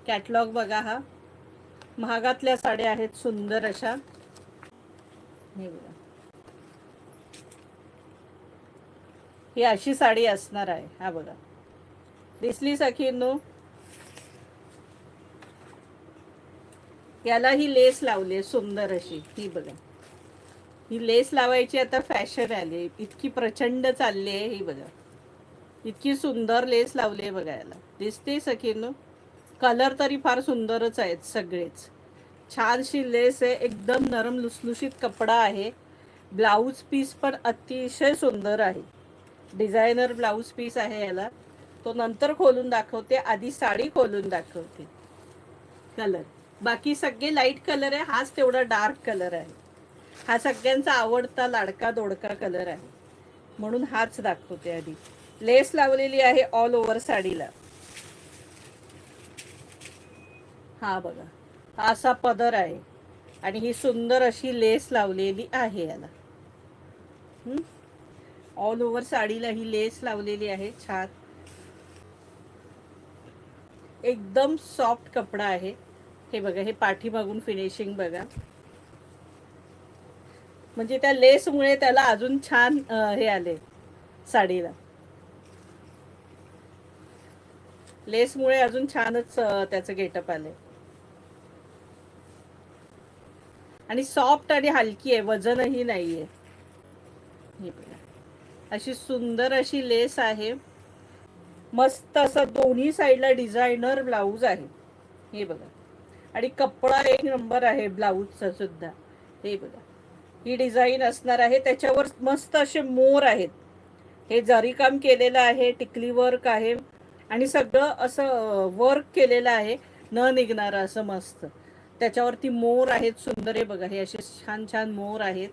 Catalogue बघा, हा महागातल्या साड्या आहेत सुंदर अशा. हे बघा, ही अशी साडी असणार आहे. हा बघा, दिसली सखींनो? याला ही लेस लावली सुंदर अशी. ही बघा, ही लेस लावायची आता फॅशन आली, इतकी प्रचंड चालली आहे. ही बघा, इतकी सुंदर लेस लावली आहे बघा. याला दिसते सखींनो? कलर तरी फार सुंदरच आहेत सगळेच. छानशी लेस आहे, एकदम नरम लुसलुशीत कपडा आहे. ब्लाऊज पीस पण अतिशय सुंदर आहे. डिझायनर ब्लाऊज पीस आहे याला. तो नंतर खोलून दाखवते, आधी साडी खोलून दाखवते. कलर बाकी सगळे लाईट कलर आहे, हाच तेवढा डार्क कलर आहे. हा सगळ्यांचा आवडता लाडका दोडका कलर आहे, म्हणून हाच दाखवते आधी. लेस लावलेली आहे ऑल ओव्हर साडीला. हा बघा, हा असा पदर आहे आणि ही सुंदर अशी लेस लावलेली आहे याला. ऑल ओव्हर साडीला ही लेस लावलेली आहे. छान, एकदम सॉफ्ट कपडा आहे. हे बघा, हे पाठीमागून फिनिशिंग बघा. म्हणजे त्या लेसमुळे त्याला अजून छान हे आले साडीला. लेसमुळे अजून छानच त्याचं गेटअप आले. आणि सॉफ्ट आणि हलकी आहे, वजनही नाहीये. हे बघा, अशी सुंदर अशी लेस आहे. मस्त असं दोन्ही साईडला डिझायनर ब्लाऊज आहे. हे बघा, आणि कपडा एक नंबर आहे ब्लाऊजचा सुद्धा. हे बघा, ही डिझाईन असणार आहे. त्याच्यावर मस्त असे मोर आहेत. हे जरी काम केलेलं आहे, टिकली वर्क आहे आणि सगळं असं वर्क केलेलं आहे, न निघणारं असं मस्त. त्याच्यावरती मोर आहेत सुंदर. हे बघा, हे असे छान छान मोर आहेत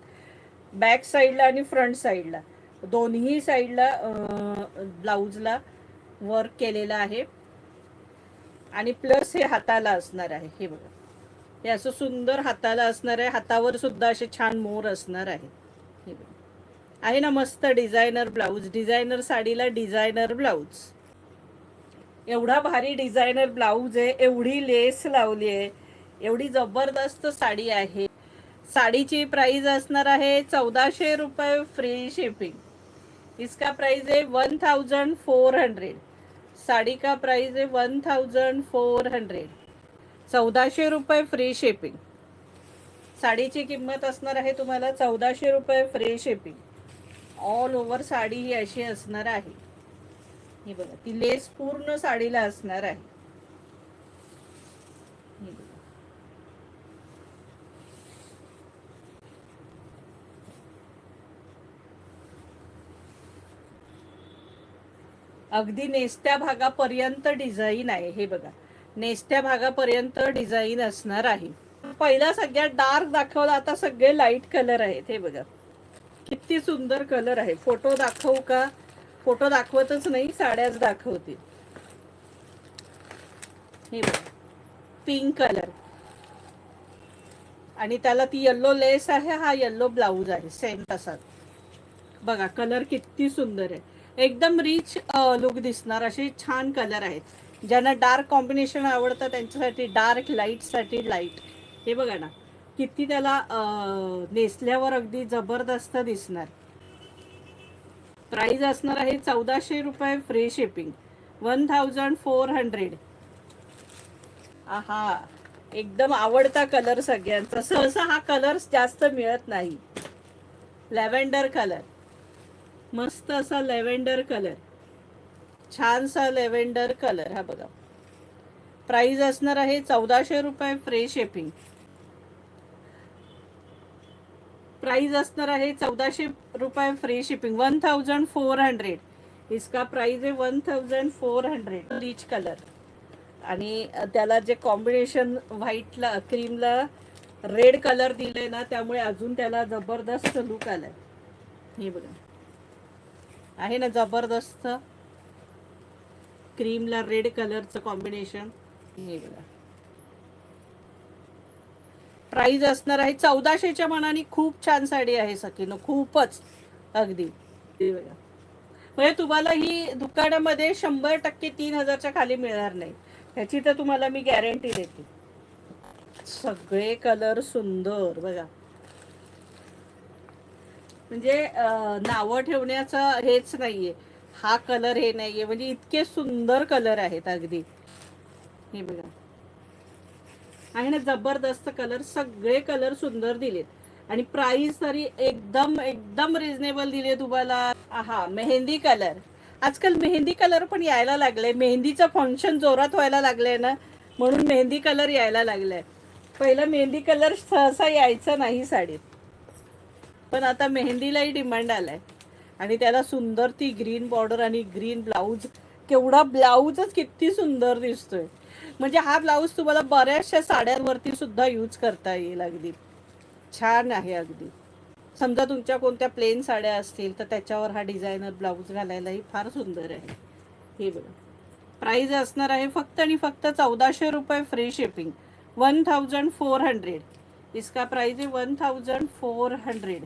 बॅक साईडला आणि फ्रंट साईडला, दोन्ही साईडला ब्लाऊजला वर्क केलेलं आहे. आणि प्लस हे हाताला असणार आहे. हे बघा, हे असं सुंदर हाताला असणार आहे. हातावर सुद्धा असे छान मोर असणार आहे. हे बघा, आहे ना मस्त डिझायनर ब्लाऊज. डिझायनर साडीला डिझायनर ब्लाऊज. एवढा भारी डिझायनर ब्लाऊज आहे, एवढी लेस लावली आहे, एवढी जबरदस्त साडी आहे. साडीची प्राइस असणार आहे 1400 रुपये फ्री शिपिंग. इसका प्राइस है 1400. साड़ी का प्राइस है 1400. 1400 रुपये फ्री शिपिंग. साडीची किंमत असणार आहे तुम्हाला 1400 रुपये free shipping. All over sari ही अशी असणार आहे. ही बघा, ती लेस पूर्ण साडीला असणार आहे. अगदी नेसत्या भागापर्यंत डिझाईन आहे. हे बघा, नेसत्या भागापर्यंत डिझाईन असणार आहे. पहिला सगळ्यात डार्क दाखवला, आता सगळे लाईट कलर आहेत. हे बघा, किती सुंदर कलर आहे. फोटो दाखवू का? फोटो दाखवतच नाही, साड्याच दाखवते. हे बघा, पिंक कलर आणि त्याला ती येल्लो लेस आहे. हा येल्लो ब्लाऊज आहे सेम तसाच. बघा, कलर किती सुंदर आहे, एकदम रिच लुक दिसणार असे छान कलर आहेत. ज्यांना डार्क कॉम्बिनेशन आवडतं त्यांच्यासाठी डार्क, लाईटसाठी लाईट. हे बघा ना, किती त्याला नेसल्यावर अगदी जबरदस्त दिसणार. प्राइस असणार आहे 1400 रुपये फ्री शिपिंग. 1400. आहा, एकदम आवडता कलर सगळ्यांचा. सहसा हा कलर जास्त मिळत नाही. लॅव्हेंडर कलर, मस्त असा लॅव्हेंडर कलर, छानसा लॅव्हेंडर कलर. हा बघा, प्राइस असणार आहे 1400 रुपये फ्री शिपिंग. प्राइस असणार आहे 1400 रुपये फ्री शिपिंग. 1400. इसका प्राइस आहे 1400. रिच कलर आणि त्याला जे कॉम्बिनेशन व्हाईटला क्रीमला रेड कलर दिले ना, त्यामुळे अजून त्याला जबरदस्त लुक आलाय. हे बघा, आहे ना जबरदस्त क्रीमला रेड कलरचं कॉम्बिनेशन. हे बघा, प्राइस असणार आहे 1400च्या मनाने खूप छान साडी आहे सखीनो, खूपच अगदी. हे बघा, म्हणजे तुम्हाला ही दुकानामध्ये 100% 3000च्या खाली मिळणार नाही. ह्याची तर तुम्हाला मी गॅरंटी देते. सगळे कलर सुंदर बघा. म्हणजे नावं ठेवण्याचं हेच नाहीये. हा कलर हे नाहीये, म्हणजे इतके सुंदर कलर आहेत अगदी. हे बघा, आहे ना जबरदस्त कलर. सगळे कलर सुंदर दिलेत आणि प्राइस तरी एकदम एकदम रिझनेबल दिले तुम्हाला. हा मेहंदी कलर. आजकाल मेहंदी कलर पण यायला लागले. मेहंदीचं फंक्शन जोरात व्हायला लागलंय ना, म्हणून मेहंदी कलर यायला लागलाय. पहिला मेहंदी कलर सहसा यायचा नाही साडीत, पण आता मेहंदीलाही डिमांड आलाय. आणि त्याला सुंदर ती ग्रीन बॉर्डर आणि ग्रीन ब्लाऊज. केवढा ब्लाऊजच किती सुंदर दिसतोय. म्हणजे हा ब्लाऊज तुम्हाला बऱ्याचशा साड्यांवरती सुद्धा यूज करता येईल. अगदी छान आहे अगदी. समजा तुमच्या कोणत्या प्लेन साड्या असतील तर त्याच्यावर हा डिझायनर ब्लाऊज घालायलाही फार सुंदर आहे. हे बघा, प्राइस असणार आहे फक्त आणि फक्त 1400 रुपये फ्री शिपिंग. 1400. इसका प्राइस है 1400.